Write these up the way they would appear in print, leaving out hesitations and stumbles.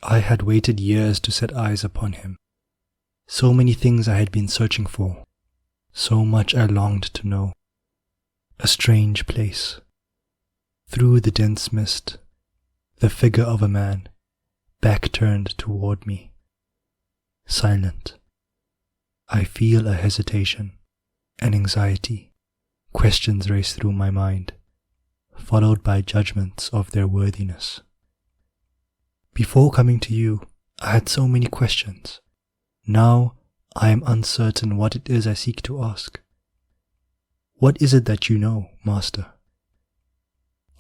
I had waited years to set eyes upon him. So many things I had been searching for. So much I longed to know. A strange place. Through the dense mist, the figure of a man, back turned toward me. Silent. I feel a hesitation, an anxiety. Questions race through my mind, followed by judgments of their worthiness. Before coming to you, I had so many questions. Now I am uncertain what it is I seek to ask. What is it that you know, Master?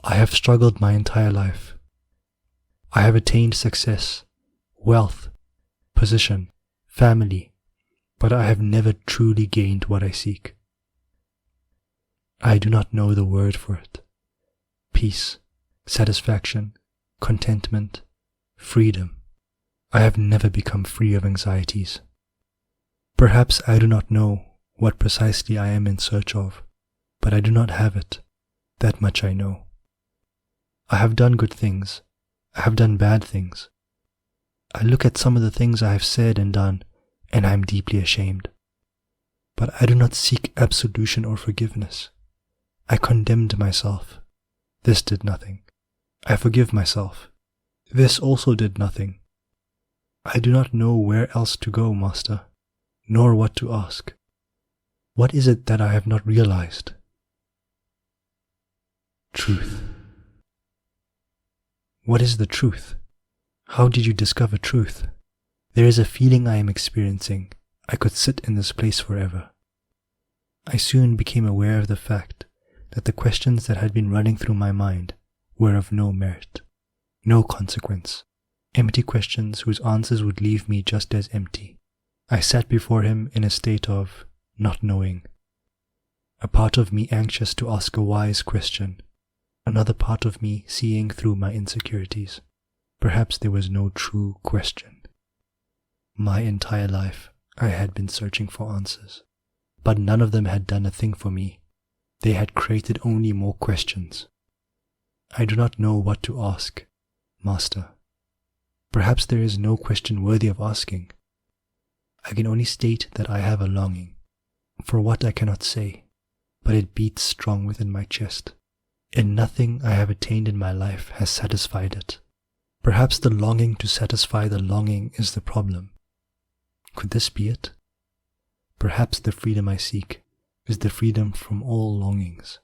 I have struggled my entire life. I have attained success, wealth, position, family, but I have never truly gained what I seek. I do not know the word for it. Peace, satisfaction, contentment, freedom. I have never become free of anxieties. Perhaps I do not know what precisely I am in search of, but I do not have it. That much I know. I have done good things. I have done bad things. I look at some of the things I have said and done, and I am deeply ashamed. But I do not seek absolution or forgiveness. I condemned myself. This did nothing. I forgive myself. This also did nothing. I do not know where else to go, Master, nor what to ask. What is it that I have not realized? Truth. What is the truth? How did you discover truth? There is a feeling I am experiencing. I could sit in this place forever. I soon became aware of the fact that the questions that had been running through my mind were of no merit, no consequence, empty questions whose answers would leave me just as empty. I sat before him in a state of not knowing. A part of me anxious to ask a wise question, another part of me seeing through my insecurities. Perhaps there was no true question. My entire life I had been searching for answers, but none of them had done a thing for me. They had created only more questions. I do not know what to ask, Master. Perhaps there is no question worthy of asking. I can only state that I have a longing, for what I cannot say, but it beats strong within my chest, and nothing I have attained in my life has satisfied it. Perhaps the longing to satisfy the longing is the problem. Could this be it? Perhaps the freedom I seek is the freedom from all longings.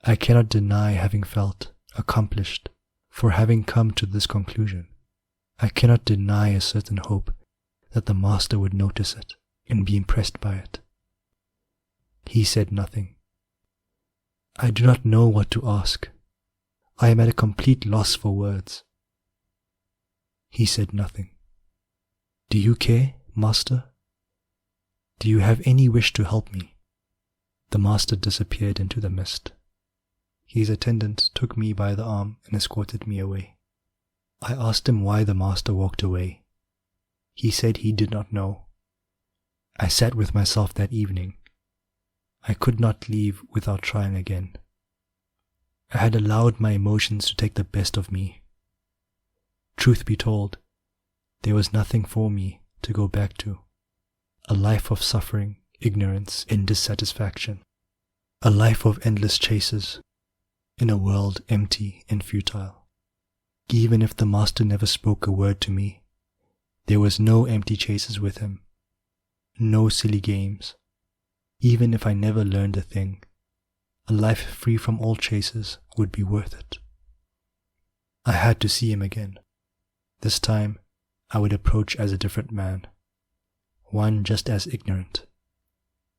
I cannot deny having felt accomplished for having come to this conclusion. I cannot deny a certain hope that the Master would notice it and be impressed by it. He said nothing. I do not know what to ask. I am at a complete loss for words. He said nothing. Do you care, Master? Do you have any wish to help me? The Master disappeared into the mist. His attendant took me by the arm and escorted me away. I asked him why the Master walked away. He said he did not know. I sat with myself that evening. I could not leave without trying again. I had allowed my emotions to take the best of me. Truth be told, there was nothing for me to go back to. A life of suffering, ignorance, and dissatisfaction. A life of endless chases, in a world empty and futile. Even if the Master never spoke a word to me, there was no empty chases with him, no silly games. Even if I never learned a thing, a life free from all chases would be worth it. I had to see him again. This time, I would approach as a different man, one just as ignorant,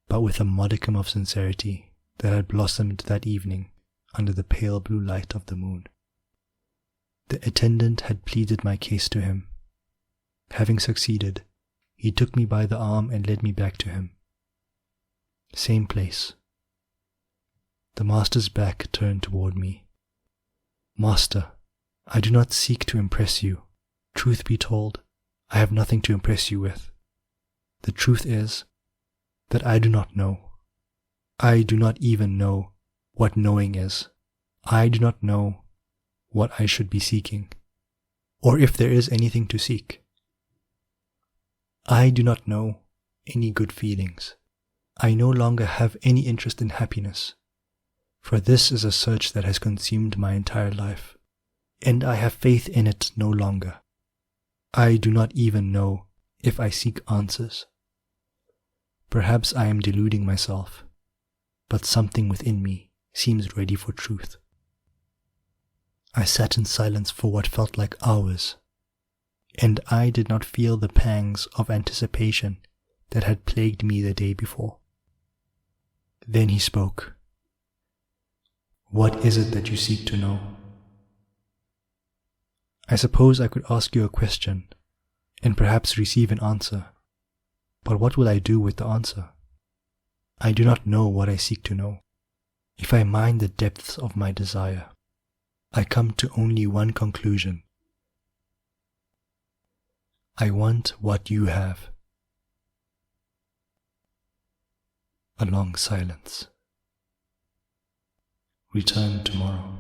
but with a modicum of sincerity that had blossomed that evening under the pale blue light of the moon. The attendant had pleaded my case to him. Having succeeded, he took me by the arm and led me back to him. Same place. The Master's back turned toward me. Master, I do not seek to impress you. Truth be told, I have nothing to impress you with. The truth is that I do not know. I do not even know what knowing is. I do not know what I should be seeking. or if there is anything to seek. I do not know any good feelings. I no longer have any interest in happiness, for this is a search that has consumed my entire life, and I have faith in it no longer. I do not even know if I seek answers. Perhaps I am deluding myself, but something within me seems ready for truth. I sat in silence for what felt like hours, and I did not feel the pangs of anticipation that had plagued me the day before. Then he spoke. What is it that you seek to know? I suppose I could ask you a question, and perhaps receive an answer. But what will I do with the answer? I do not know what I seek to know. If I mind the depths of my desire, I come to only one conclusion. I want what you have. A long silence. Return tomorrow.